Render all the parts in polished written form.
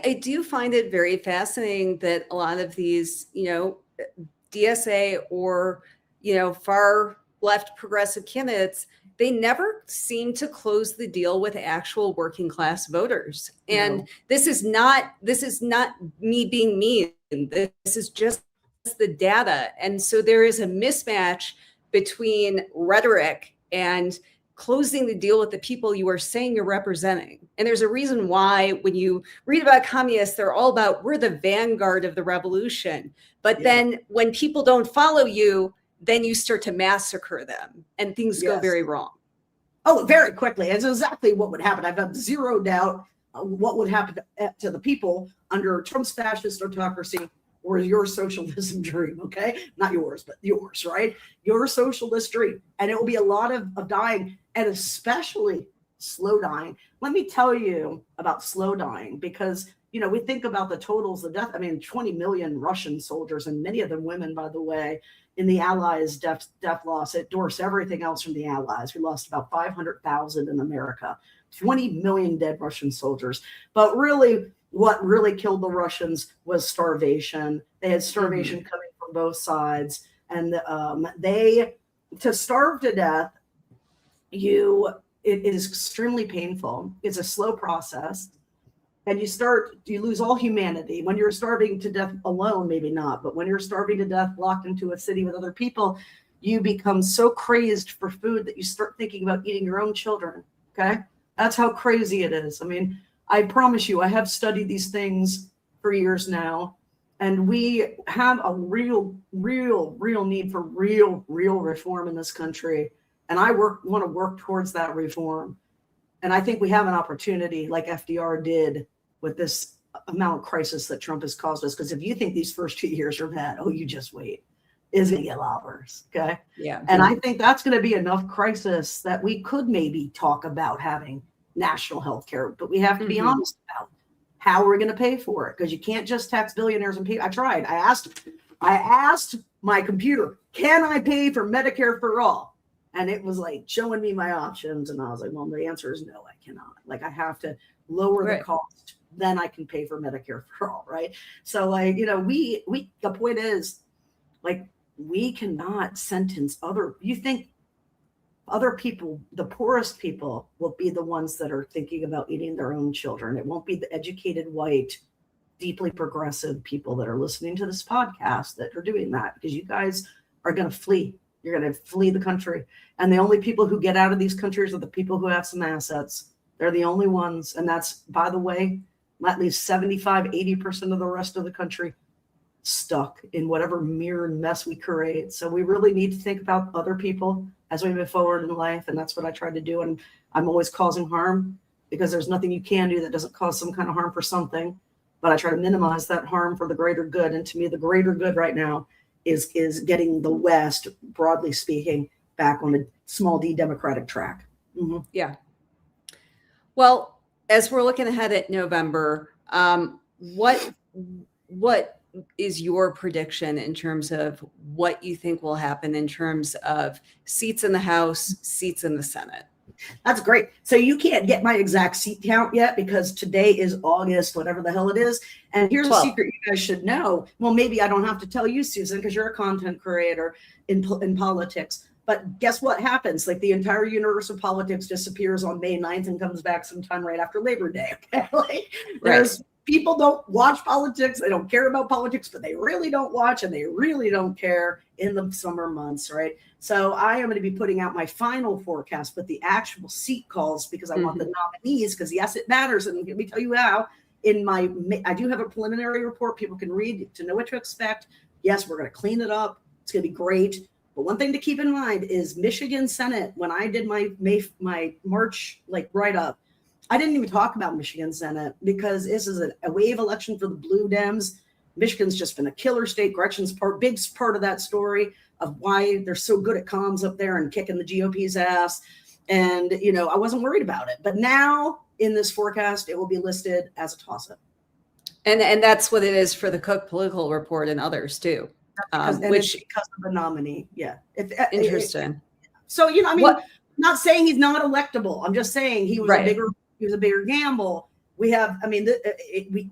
I do find it very fascinating that a lot of these, DSA or, far left progressive candidates, they never seem to close the deal with actual working class voters. And No. this is not me being mean. This is just the data. And so there is a mismatch between rhetoric and closing the deal with the people you are saying you're representing. And there's a reason why when you read about communists, they're all about, we're the vanguard of the revolution. But then when people don't follow you, then you start to massacre them and things go very wrong. Oh, very quickly. It's exactly what would happen. I've got zero doubt what would happen to the people under Trump's fascist autocracy or your socialism dream, okay? Not yours, but yours, right? Your socialist dream. And it will be a lot of dying, and especially slow dying. Let me tell you about slow dying, because, we think about the totals of death. I mean, 20 million Russian soldiers, and many of them women, by the way, in the Allies' death loss. It dwarfs everything else from the Allies. We lost about 500,000 in America, 20 million dead Russian soldiers. But really, what really killed the Russians was starvation. They had starvation coming from both sides. And to starve to death, it is extremely painful. It's a slow process. And you lose all humanity. When you're starving to death alone, maybe not, but when you're starving to death locked into a city with other people, you become so crazed for food that you start thinking about eating your own children. Okay? That's how crazy it is. I mean, I promise you, I have studied these things for years now, and we have a real need for real reform in this country. And I want to work towards that reform. And I think we have an opportunity, like FDR did, with this amount of crisis that Trump has caused us. Because if you think these first 2 years are bad, you just wait. It's going to get a lot worse. Okay. Yeah. And I think that's going to be enough crisis that we could maybe talk about having national health care. But we have to be honest about how we're going to pay for it. Because you can't just tax billionaires and people. I tried. I asked my computer, can I pay for Medicare for all? And it was like showing me my options. And I was like, well, the answer is no, I cannot. Like, I have to lower the cost. Then I can pay for Medicare for all. Right. So like, the point is, like, we cannot sentence you think other people, the poorest people, will be the ones that are thinking about eating their own children. It won't be the educated, white, deeply progressive people that are listening to this podcast that are doing that, because you guys are going to flee. You're going to flee the country. And the only people who get out of these countries are the people who have some assets. They're the only ones. And that's, by the way, at least 75, 80% of the rest of the country stuck in whatever mirrored mess we create. So we really need to think about other people as we move forward in life. And that's what I try to do. And I'm always causing harm, because there's nothing you can do that doesn't cause some kind of harm for something. But I try to minimize that harm for the greater good. And to me, the greater good right now is getting the West, broadly speaking, back on a small d democratic track. Mm-hmm. Yeah. Well, as we're looking ahead at November, what is your prediction in terms of what you think will happen in terms of seats in the House, seats in the Senate? That's great. So you can't get my exact seat count yet, because today is August, whatever the hell it is. And here's 12. A secret you guys should know. Well, maybe I don't have to tell you, Susan, because you're a content creator in politics. But guess what happens? Like, the entire universe of politics disappears on May 9th and comes back sometime right after Labor Day. Okay? Like, people don't watch politics. They don't care about politics, but they really don't watch, and they really don't care in the summer months, right? So I am going to be putting out my final forecast, but the actual seat calls, because I want the nominees, because yes, it matters. And let me tell you how. I do have a preliminary report people can read to know what to expect. Yes, we're going to clean it up. It's going to be great. But one thing to keep in mind is Michigan Senate. When I did my March write up, I didn't even talk about Michigan Senate, because this is a wave election for the Blue Dems. Michigan's just been a killer state. Gretchen's big part of that story of why they're so good at comms up there and kicking the GOP's ass. And, I wasn't worried about it. But now in this forecast, it will be listed as a toss-up. And that's what it is for the Cook Political Report and others too. Because of the nominee. Yeah. Interesting. So, not saying he's not electable. I'm just saying he was a bigger gamble We have, I mean,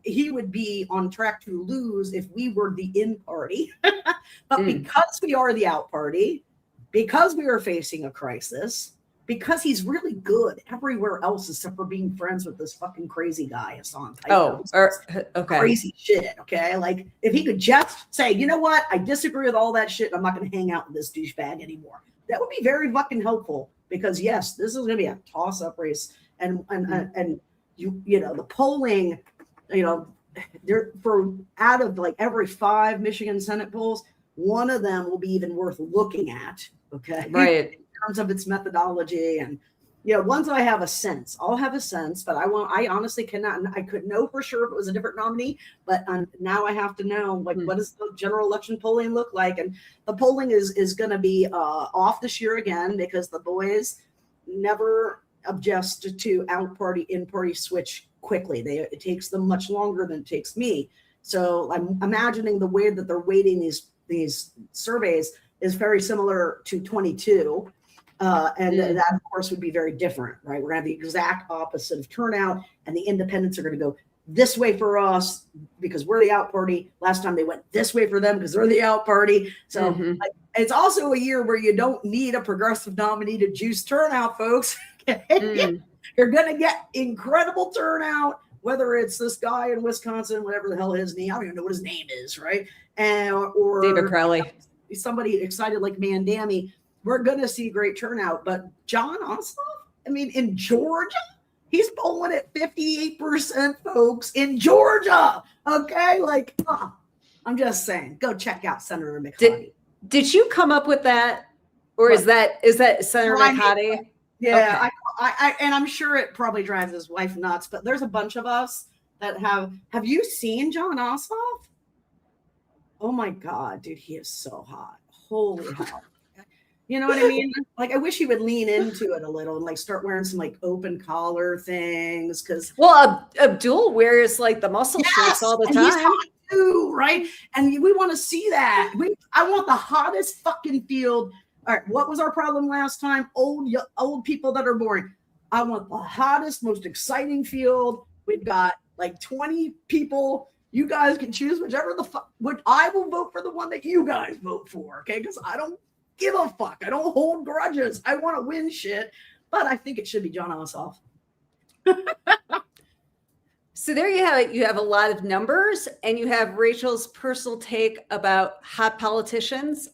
he would be on track to lose if we were the in party. But because we are the out party, because we are facing a crisis, because he's really good everywhere else except for being friends with this fucking crazy guy, Hassan. Okay. Crazy shit, okay? Like, if he could just say, you know what? I disagree with all that shit. I'm not going to hang out with this douchebag anymore. That would be very fucking helpful because, yes, this is going to be a toss-up race. And you know, the polling, you know, there for out of like every 5 Michigan Senate polls, one of them will be even worth looking at, okay? Right. In terms of its methodology and, you know, once I have a sense, I'll have a sense, but I honestly cannot, I could know for sure if it was a different nominee, but now I have to know, like, what does the general election polling look like? And the polling is going to be off this year again, because the boys never adjust to out party, in party switch quickly. It takes them much longer than it takes me. So I'm imagining the way that they're weighting these surveys is very similar to 22. And that, of course, would be very different, right? We're going to have the exact opposite of turnout, and the independents are going to go this way for us because we're the out party. Last time they went this way for them because they're the out party. So like, it's also a year where you don't need a progressive nominee to juice turnout, folks. You're going to get incredible turnout, whether it's this guy in Wisconsin, whatever the hell his name, I don't even know what his name is, right? Or David Crowley. Somebody excited like Mandami. We're going to see great turnout. But John Ossoff, I mean, in Georgia, he's polling at 58%, folks, in Georgia. Okay? Like, I'm just saying, go check out Senator McHattie. Did you come up with that? Or is that Senator McHattie? Yeah, okay. I and I'm sure it probably drives his wife nuts, but there's a bunch of us that have you seen John Ossoff? Oh my God, dude, he is so hot. Holy hell. You know what I mean? Like, I wish he would lean into it a little and like start wearing some like open collar things. Cause Abdul wears like the muscle shirts all the time. He's hot too, right? And we want to see that. I want the hottest fucking field. All right, what was our problem last time? Old people that are boring. I want the hottest, most exciting field. We've got like 20 people. You guys can choose whichever I will vote for the one that you guys vote for, okay? Because I don't give a fuck. I don't hold grudges. I want to win shit, but I think it should be John Ossoff. So there you have it. You have a lot of numbers, and you have Rachel's personal take about hot politicians.